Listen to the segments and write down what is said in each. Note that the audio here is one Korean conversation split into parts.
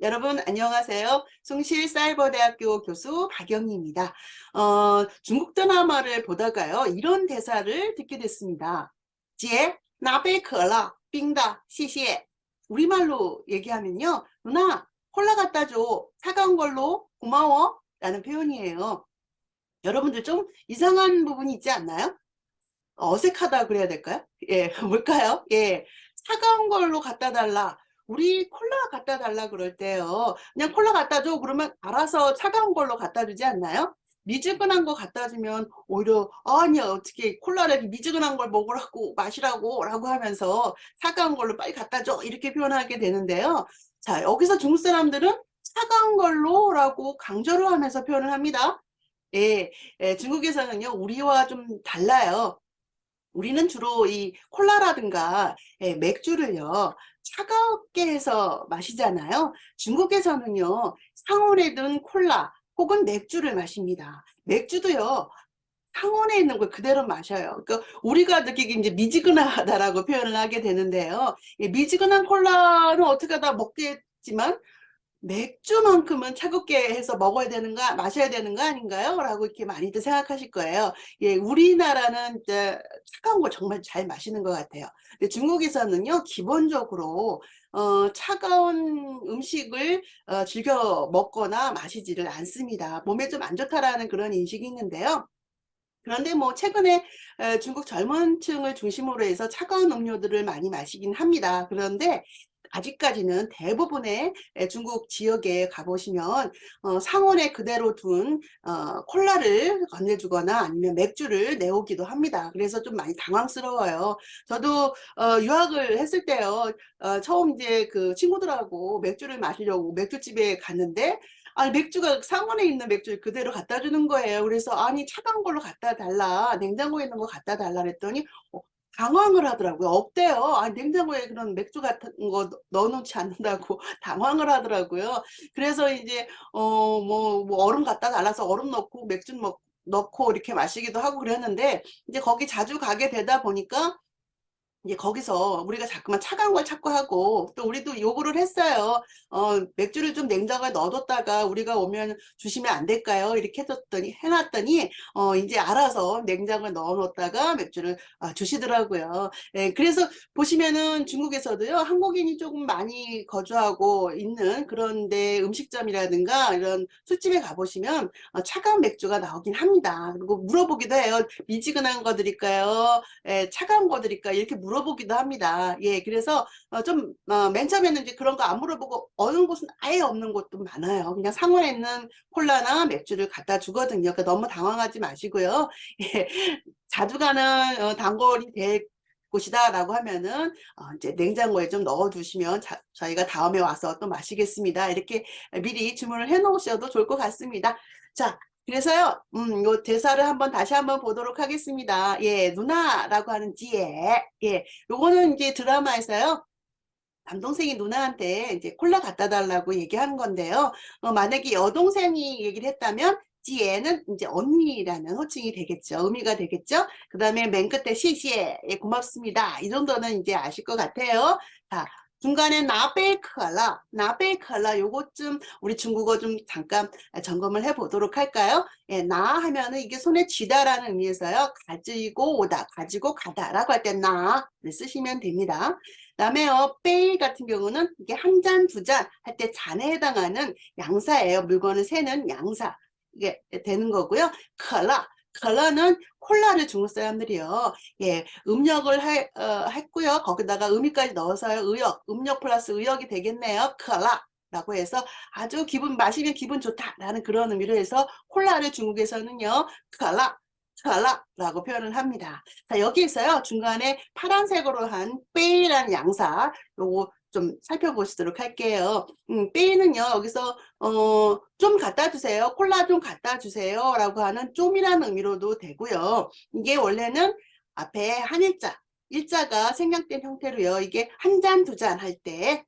여러분 안녕하세요. 숭실사이버대학교 교수 박영희입니다. 중국 드라마를 보다가요. 이런 대사를 듣게 됐습니다. 姐,拿杯 可乐, 冰的, 谢谢. 우리말로 얘기하면요. 누나, 콜라 갖다 줘. 차가운 걸로 고마워. 라는 표현이에요. 여러분들 좀 이상한 부분이 있지 않나요? 어색하다 그래야 될까요? 예, 뭘까요? 예, 차가운 걸로 갖다 달라. 우리 콜라 갖다 달라 그럴 때요. 그냥 콜라 갖다 줘. 그러면 알아서 차가운 걸로 갖다 주지 않나요? 미지근한 거 갖다 주면 오히려 아니야 어떻게 콜라를 이렇게 미지근한 걸 먹으라고 마시라고 라고 하면서 차가운 걸로 빨리 갖다 줘 이렇게 표현하게 되는데요. 자, 여기서 중국 사람들은 차가운 걸로 라고 강조를 하면서 표현을 합니다. 예, 중국에서는요 우리와 좀 달라요. 우리는 주로 이 콜라라든가 맥주를요 차갑게 해서 마시잖아요. 중국에서는요 상온에 든 콜라 혹은 맥주를 마십니다. 맥주도요 상온에 있는 걸 그대로 마셔요. 그러니까 우리가 느끼기 이제 미지근하다라고 표현을 하게 되는데요. 미지근한 콜라는 어떻게 하다 먹겠지만 맥주만큼은 차갑게 해서 먹어야 되는가 마셔야 되는 거 아닌가요? 라고 이렇게 많이들 생각하실 거예요. 예, 우리나라는 이제 차가운 걸 정말 잘 마시는 것 같아요. 근데 중국에서는요 기본적으로 차가운 음식을 즐겨 먹거나 마시지를 않습니다. 몸에 좀 안 좋다라는 그런 인식이 있는데요. 그런데 뭐 최근에 중국 젊은 층을 중심으로 해서 차가운 음료들을 많이 마시긴 합니다. 그런데 아직까지는 대부분의 중국 지역에 가보시면 상온에 그대로 둔 콜라를 건네주거나 아니면 맥주를 내오기도 합니다. 그래서 좀 많이 당황스러워요. 저도 유학을 했을 때요. 처음 이제 그 친구들하고 맥주를 마시려고 맥주집에 갔는데 아니 맥주가 상온에 있는 맥주를 그대로 갖다 주는 거예요. 그래서 아니 차가운 걸로 갖다 달라. 냉장고에 있는 거 갖다 달라 그랬더니 당황을 하더라고요. 없대요. 아니 냉장고에 그런 맥주 같은 거 넣어놓지 않는다고 당황을 하더라고요. 그래서 이제 뭐 얼음 갖다 달라서 얼음 넣고 맥주 넣고 이렇게 마시기도 하고 그랬는데 이제 거기 자주 가게 되다 보니까 이제 거기서 우리가 자꾸만 차가운 걸 찾고 하고 또 우리도 요구를 했어요. 맥주를 좀 냉장고에 넣어뒀다가 우리가 오면 주시면 안 될까요? 이렇게 해놨더니 이제 알아서 냉장고에 넣어놓다가 맥주를 주시더라고요. 예, 그래서 보시면은 중국에서도요 한국인이 조금 많이 거주하고 있는 그런데 음식점이라든가 이런 술집에 가보시면 차가운 맥주가 나오긴 합니다. 그리고 물어보기도 해요. 미지근한 거 드릴까요? 예, 차가운 거 드릴까 이렇게 물어보기도 합니다. 예, 그래서 맨 처음에는 이제 그런 거 안 물어보고 어느 곳은 아예 없는 곳도 많아요. 그냥 상온에 있는 콜라나 맥주를 갖다 주거든요. 그러니까 너무 당황하지 마시고요. 예, 자주 가는 단골이 될 곳이다라고 하면은 이제 냉장고에 좀 넣어 두시면 저희가 다음에 와서 또 마시겠습니다. 이렇게 미리 주문을 해 놓으셔도 좋을 것 같습니다. 자, 그래서요, 요 대사를 다시 한번 보도록 하겠습니다. 예, 누나라고 하는 지혜. 예, 요거는 이제 드라마에서요. 남동생이 누나한테 이제 콜라 갖다 달라고 얘기하는 건데요. 만약에 여동생이 얘기를 했다면 지혜는 이제 언니라는 호칭이 되겠죠. 의미가 되겠죠. 그 다음에 맨 끝에 시시에 예, 고맙습니다. 이 정도는 이제 아실 것 같아요. 자, 중간에 나베이커라, 나베이커라 요것 좀 우리 중국어 좀 잠깐 점검을 해 보도록 할까요? 예, 나 하면은 이게 손에 쥐다라는 의미에서요. 가지고 오다, 가지고 가다라고 할 때 나를 쓰시면 됩니다. 그다음에요, 빼이 같은 경우는 이게 한 잔, 두 잔 할 때 잔에 해당하는 양사예요. 물건을 세는 양사. 이게 되는 거고요. 컬러는 콜라를 중국 사람들이요. 예, 음력을 했고요. 거기다가 음이까지 넣어서요. 음력 플러스 의역이 되겠네요. 콜라라고 해서 아주 마시면 기분 좋다라는 그런 의미로 해서 콜라를 중국에서는요. 컬러라고 표현을 합니다. 자, 여기에서요. 중간에 파란색으로 한 빼이라는 양사 요거 좀 살펴보시도록 할게요. 빼이는요. 여기서 좀 갖다 주세요. 콜라 좀 갖다 주세요. 라고 하는 좀이라는 의미로도 되고요. 이게 원래는 앞에 한일자, 일자가 생략된 형태로요. 이게 한 잔, 두 잔 할 때,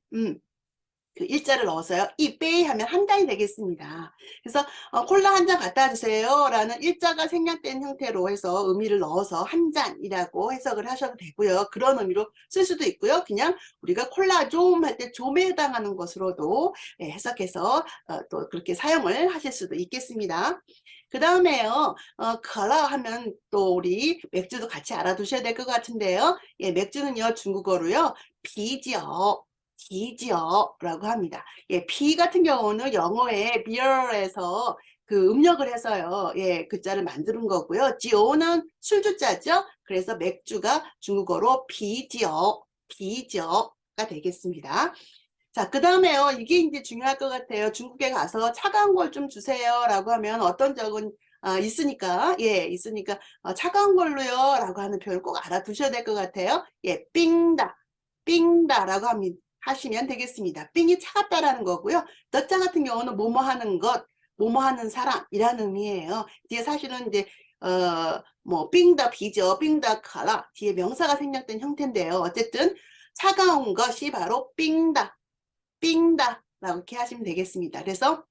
그 일자를 넣어서요. 이베이 하면 한 잔이 되겠습니다. 그래서 콜라 한 잔 갖다 주세요 라는 일자가 생략된 형태로 해서 의미를 넣어서 한 잔이라고 해석을 하셔도 되고요. 그런 의미로 쓸 수도 있고요. 그냥 우리가 콜라 좀 할 때 좀에 해당하는 것으로도 해석해서 또 그렇게 사용을 하실 수도 있겠습니다. 그 다음에요, 커라 하면 또 우리 맥주도 같이 알아두셔야 될 것 같은데요. 예, 맥주는요, 중국어로요, 비지어, 비지어라고 합니다. 예, 비 같은 경우는 영어의 beer에서 그 음력을 해서요, 예, 글자를 만드는 거고요. 지오는 술주자죠. 그래서 맥주가 중국어로 비지어, 비지어가 되겠습니다. 자, 그 다음에요. 이게 이제 중요할 것 같아요. 중국에 가서 차가운 걸 좀 주세요. 라고 하면 어떤 적은 있으니까, 예, 있으니까, 차가운 걸로요. 라고 하는 표현을 꼭 알아두셔야 될 것 같아요. 예, 삥다, 삥다. 라고 하시면 되겠습니다. 삥이 차갑다라는 거고요. 너자 같은 경우는 뭐뭐 하는 것, 뭐뭐 하는 사람이라는 의미예요. 뒤에 사실은 이제, 뭐, 삥다 비죠. 삥다 카라. 뒤에 명사가 생략된 형태인데요. 어쨌든, 차가운 것이 바로 삥다. 삥다 라고 이렇게 하시면 되겠습니다. 그래서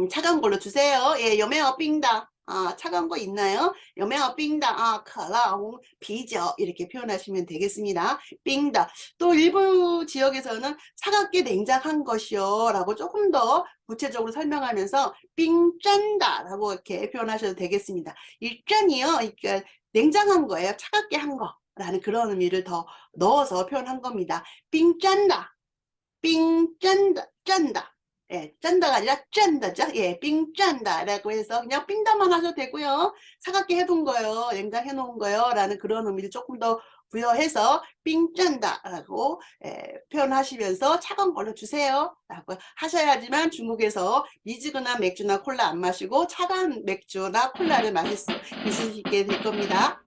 차가운 걸로 주세요. 예, 여매어 삥다. 차가운 거 있나요? 여매어 삥다. 커라옹 비죠. 이렇게 표현하시면 되겠습니다. 삥다. 또 일부 지역에서는 차갑게 냉장한 것이요 라고 조금 더 구체적으로 설명하면서 삥짠다 라고 이렇게 표현하셔도 되겠습니다. 일짠이요. 그러니까 냉장한 거예요. 차갑게 한 거. 라는 그런 의미를 더 넣어서 표현한 겁니다. 삥짠다. 삥 짠다, 짠다. 예, 짠다가 아니라 짠다죠. 예, 삥 짠다라고 해서 그냥 삥다만 하셔도 되고요. 차갑게 해둔 거요, 냉장해 놓은 거요, 라는 그런 의미를 조금 더 부여해서 삥 짠다라고 표현하시면서 차가운 걸로 주세요. 라고 하셔야지만 중국에서 미지근한 맥주나 콜라 안 마시고 차가운 맥주나 콜라를 마실 수 있으시게 될 겁니다.